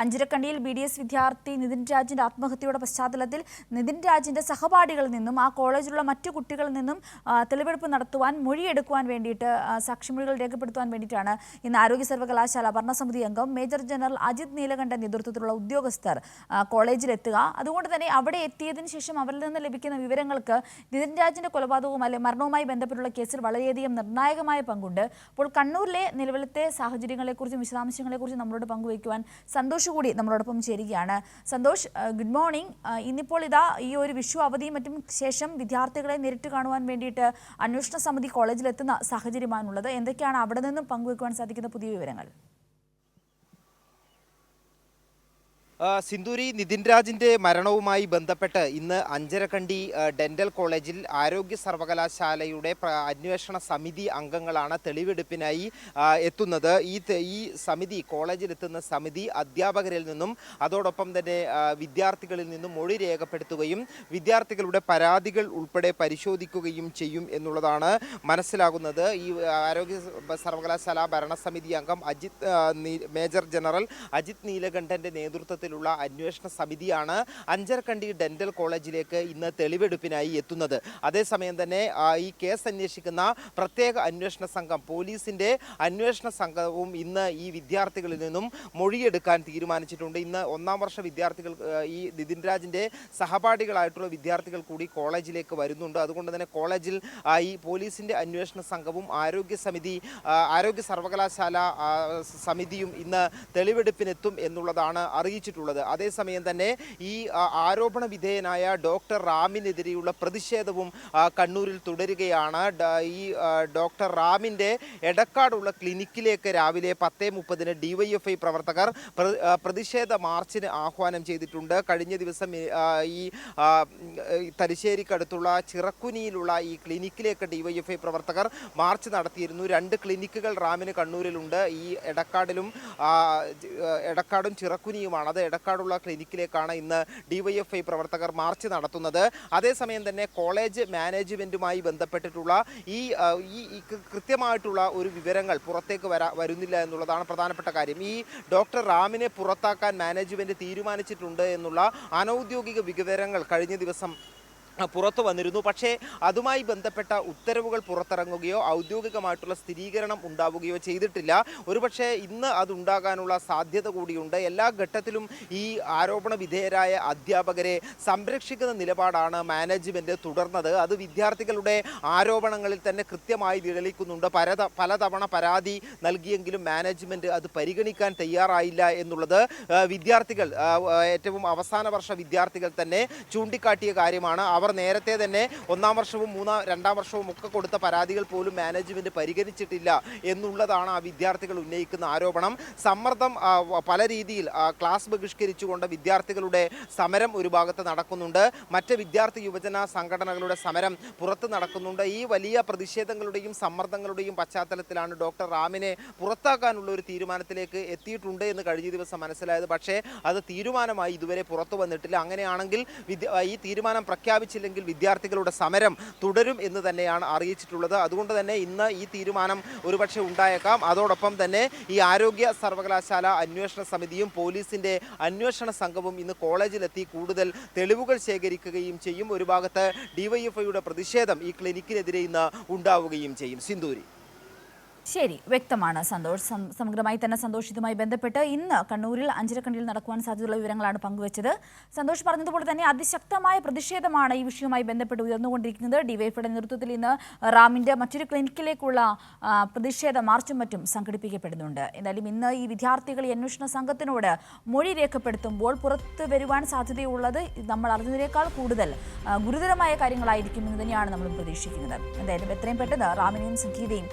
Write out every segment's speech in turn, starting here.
അഞ്ചരക്കണ്ടിയിൽ BDS വിദ്യാർത്ഥി നിതിൻ രാജിന്റെ ആത്മഹത്യയുടെ പശ്ചാത്തലത്തിൽ നിതിൻ രാജിന്റെ സഹപാഠികളിൽ നിന്നും ആ കോളേജിലുള്ള മറ്റു കുട്ടികളിൽ നിന്നും തെളിവെടുപ്പ് നടത്തുവാൻ മൊഴിയെടുക്കുവാൻ വേണ്ടിയിട്ട് സാക്ഷിമൊഴികൾ രേഖപ്പെടുത്തുവാൻ വേണ്ടിയിട്ടാണ് ഇന്ന് ആരോഗ്യ സർവകലാശാല ഭരണസമിതി അംഗം മേജർ ജനറൽ അജിത് നീലകണ്ഠൻ നേതൃത്വത്തിലുള്ള ഉദ്യോഗസ്ഥർ കോളേജിലെത്തുക. അതുകൊണ്ട് തന്നെ അവിടെ എത്തിയതിനു ശേഷം അവരിൽ നിന്ന് ലഭിക്കുന്ന വിവരങ്ങൾക്ക് നിതിൻ രാജിന്റെ കൊലപാതകവും അല്ലെങ്കിൽ മരണവുമായി ബന്ധപ്പെട്ടുള്ള കേസിൽ വളരെയധികം നിർണായകമായ പങ്കുണ്ട്. അപ്പോൾ കണ്ണൂരിലെ നിലവിലത്തെ സാഹചര്യങ്ങളെക്കുറിച്ചും വിശദാംശങ്ങളെക്കുറിച്ചും നമ്മളോട് പങ്കുവയ്ക്കുവാൻ സന്തോഷ് കൂടി നമ്മളോടൊപ്പം ചേരുകയാണ്. Santhosh, good morning. ഇന്നിപ്പോൾ ഇതാ ഈ ഒരു വിഷു അവധിയും മറ്റും ശേഷം വിദ്യാർത്ഥികളെ നേരിട്ട് കാണുവാൻ വേണ്ടിയിട്ട് അന്വേഷണ സമിതി കോളേജിലെത്തുന്ന സാഹചര്യമാണുള്ളത്. എന്തൊക്കെയാണ് അവിടെ നിന്നും പങ്കുവയ്ക്കുവാൻ സാധിക്കുന്ന പുതിയ വിവരങ്ങൾ? സിന്ദൂരി, നിതിൻ രാജിന്റെ മരണവുമായി ബന്ധപ്പെട്ട് ഇന്ന് അഞ്ചരക്കണ്ടി ഡെന്റൽ കോളേജിൽ ആരോഗ്യ സർവകലാശാലയുടെ അന്വേഷണ സമിതി അംഗങ്ങളാണ് തെളിവെടുപ്പിനായി എത്തുന്നത്. ഈ സമിതി കോളേജിലെത്തുന്ന സമിതി അധ്യാപകരിൽ നിന്നും അതോടൊപ്പം തന്നെ വിദ്യാർത്ഥികളിൽ നിന്നും മൊഴി രേഖപ്പെടുത്തുകയും വിദ്യാർത്ഥികളുടെ പരാതികൾ ഉൾപ്പെടെ പരിശോധിക്കുകയും ചെയ്യും എന്നുള്ളതാണ് മനസ്സിലാകുന്നത്. ഈ ആരോഗ്യ സർവകലാശാല ഭരണസമിതി അംഗം മേജർ ജനറൽ അജിത് നീലകണ്ഠന്റെ നേതൃത്വത്തിൽ അന്വേഷണ സമിതിയാണ് അഞ്ചരക്കണ്ടി ഡെന്റൽ കോളേജിലേക്ക് ഇന്ന് തെളിവെടുപ്പിനായി എത്തുന്നത്. അതേസമയം തന്നെ ഈ കേസ് അന്വേഷിക്കുന്ന പ്രത്യേക അന്വേഷണ സംഘം, പോലീസിന്റെ അന്വേഷണ സംഘവും ഇന്ന് ഈ വിദ്യാർത്ഥികളിൽ നിന്നും മൊഴിയെടുക്കാൻ തീരുമാനിച്ചിട്ടുണ്ട്. ഇന്ന് ഒന്നാം വർഷ വിദ്യാർത്ഥികൾ, ഈ നിതിൻ രാജിന്റെ സഹപാഠികളായിട്ടുള്ള വിദ്യാർത്ഥികൾ കൂടി കോളേജിലേക്ക് വരുന്നുണ്ട്. അതുകൊണ്ട് തന്നെ കോളേജിൽ ഈ പോലീസിന്റെ അന്വേഷണ സംഘവും ആരോഗ്യ സർവകലാശാല സമിതിയും ഇന്ന് തെളിവെടുപ്പിനെത്തും എന്നുള്ളതാണ് അറിയിച്ചിട്ടുള്ളത്. അതേസമയം തന്നെ ഈ ആരോപണ വിധേയനായ ഡോക്ടർ റാമിനെതിരെയുള്ള പ്രതിഷേധവും കണ്ണൂരിൽ തുടരുകയാണ്. ഈ ഡോക്ടർ റാമിൻ്റെ എടക്കാടുള്ള ക്ലിനിക്കിലേക്ക് രാവിലെ 10:30 DYFI പ്രവർത്തകർ പ്രതിഷേധ മാർച്ചിന് ആഹ്വാനം ചെയ്തിട്ടുണ്ട്. കഴിഞ്ഞ ദിവസം ഈ തലശ്ശേരിക്കടുത്തുള്ള ചിറക്കുനിയിലുള്ള ഈ ക്ലിനിക്കിലേക്ക് DYFI പ്രവർത്തകർ മാർച്ച് നടത്തിയിരുന്നു. 2 ക്ലിനിക്കുകൾ റാമിന് കണ്ണൂരിലുണ്ട്. ഈ എടക്കാടും ചിറക്കുനിയുമാണ്. അത് എടക്കാടുള്ള ക്ലിനിക്കിലേക്കാണ് ഇന്ന് DYFI പ്രവർത്തകർ മാർച്ച് നടത്തുന്നത്. അതേസമയം തന്നെ കോളേജ് മാനേജ്മെൻറ്റുമായി ബന്ധപ്പെട്ടിട്ടുള്ള ഈ കൃത്യമായിട്ടുള്ള ഒരു വിവരങ്ങൾ പുറത്തേക്ക് വരുന്നില്ല എന്നുള്ളതാണ് പ്രധാനപ്പെട്ട കാര്യം. ഈ ഡോക്ടർ റാമിനെ പുറത്താക്കാൻ മാനേജ്മെൻറ്റ് തീരുമാനിച്ചിട്ടുണ്ട് എന്നുള്ള അനൗദ്യോഗിക വിവരങ്ങൾ കഴിഞ്ഞ ദിവസം പുറത്തു വന്നിരുന്നു. പക്ഷേ അതുമായി ബന്ധപ്പെട്ട ഉത്തരവുകൾ പുറത്തിറങ്ങുകയോ ഔദ്യോഗികമായിട്ടുള്ള സ്ഥിരീകരണം ഉണ്ടാവുകയോ ചെയ്തിട്ടില്ല. ഒരുപക്ഷെ ഇന്ന് അതുണ്ടാകാനുള്ള സാധ്യത കൂടിയുണ്ട്. എല്ലാ ഘട്ടത്തിലും ഈ ആരോപണ വിധേയരായ അധ്യാപകരെ സംരക്ഷിക്കുന്ന നിലപാടാണ് മാനേജ്മെൻറ്റ് തുടർന്നത്. അത് വിദ്യാർത്ഥികളുടെ ആരോപണങ്ങളിൽ തന്നെ കൃത്യമായി തെളിയിക്കുന്നുണ്ട്. പലതവണ പരാതി നൽകിയെങ്കിലും മാനേജ്മെൻറ്റ് അത് പരിഗണിക്കാൻ തയ്യാറായില്ല എന്നുള്ളത് വിദ്യാർത്ഥികൾ, ഏറ്റവും അവസാന വർഷ വിദ്യാർത്ഥികൾ തന്നെ ചൂണ്ടിക്കാട്ടിയ കാര്യമാണ്. അവർ നേരത്തെ തന്നെ ഒന്നാം വർഷവും രണ്ടാം വർഷവും ഒക്കെ കൊടുത്ത പരാതികൾ പോലും മാനേജ്മെൻറ്റ് പരിഗണിച്ചിട്ടില്ല എന്നുള്ളതാണ് ആ വിദ്യാർത്ഥികൾ ഉന്നയിക്കുന്ന ആരോപണം. സമ്മർദ്ദം പല രീതിയിൽ ക്ലാസ് ബഹിഷ്കരിച്ചുകൊണ്ട് വിദ്യാർത്ഥികളുടെ സമരം ഒരു ഭാഗത്ത് നടക്കുന്നുണ്ട്. മറ്റ് വിദ്യാർത്ഥി യുവജന സംഘടനകളുടെ സമരം പുറത്ത് നടക്കുന്നുണ്ട്. ഈ വലിയ പ്രതിഷേധങ്ങളുടെയും സമ്മർദ്ദങ്ങളുടെയും പശ്ചാത്തലത്തിലാണ് ഡോക്ടർ റാമിനെ പുറത്താക്കാനുള്ള ഒരു തീരുമാനത്തിലേക്ക് എത്തിയിട്ടുണ്ട് എന്ന് കഴിഞ്ഞ ദിവസം മനസ്സിലായത്. പക്ഷേ അത് തീരുമാനമായി ഇതുവരെ പുറത്തു വന്നിട്ടില്ല. അങ്ങനെയാണെങ്കിൽ ഈ തീരുമാനം പ്രഖ്യാപിച്ചില്ലെങ്കിൽ വിദ്യാർത്ഥികളുടെ സമരം തുടരും എന്ന് തന്നെയാണ് അറിയിച്ചിട്ടുള്ളത്. അതുകൊണ്ട് തന്നെ ഇന്ന് ഈ തീരുമാനം ഒരുപക്ഷെ ഉണ്ടായേക്കാം. അതോടൊപ്പം തന്നെ ഈ ആരോഗ്യ സർവകലാശാല അന്വേഷണ സമിതിയും പോലീസിന്റെ അന്വേഷണ സംഘവും ഇന്ന് കോളേജിലെത്തി കൂടുതൽ തെളിവുകൾ ശേഖരിക്കുകയും ചെയ്യും. ഒരു ഭാഗത്ത് DYFIയുടെ പ്രതിഷേധം ഈ ക്ലിനിക്കിനെതിരെ ഇന്ന് ഉണ്ടാവുകയും ചെയ്യും. സിന്ദൂരി. ശരി, വ്യക്തമാണ് സന്തോഷ്. സമഗ്രമായി തന്നെ സന്തോഷ് ഇതുമായി ബന്ധപ്പെട്ട് ഇന്ന് കണ്ണൂരിൽ അഞ്ചരക്കണ്ടിയിൽ നടക്കുവാൻ സാധ്യതയുള്ള വിവരങ്ങളാണ് പങ്കുവച്ചത്. സന്തോഷ് പറഞ്ഞതുപോലെ തന്നെ അതിശക്തമായ പ്രതിഷേധമാണ് ഈ വിഷയവുമായി ബന്ധപ്പെട്ട് ഉയർന്നുകൊണ്ടിരിക്കുന്നത്. DYFIയുടെ നേതൃത്വത്തിൽ ഇന്ന് റാമിൻ്റെ മറ്റൊരു ക്ലിനിക്കിലേക്കുള്ള പ്രതിഷേധ മാർച്ചും മറ്റും സംഘടിപ്പിക്കപ്പെടുന്നുണ്ട്. എന്തായാലും ഇന്ന് ഈ വിദ്യാർത്ഥികൾ ഈ അന്വേഷണ സംഘത്തിനോട് മൊഴി രേഖപ്പെടുത്തുമ്പോൾ പുറത്തു വരുവാൻ സാധ്യതയുള്ളത് നമ്മൾ അറിഞ്ഞതിനേക്കാൾ കൂടുതൽ ഗുരുതരമായ കാര്യങ്ങളായിരിക്കും എന്ന് തന്നെയാണ് നമ്മൾ പ്രതീക്ഷിക്കുന്നത്. എന്തായാലും എത്രയും പെട്ടെന്ന് റാമിനെയും സംഗീതയും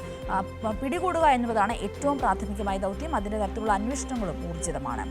പിടികൂടുക എന്നുള്ളതാണ് ഏറ്റവും പ്രാഥമികമായ ദൗത്യം. അതിൻ്റെ തരത്തിലുള്ള അന്വേഷണങ്ങളും ഊർജിതമാണ്.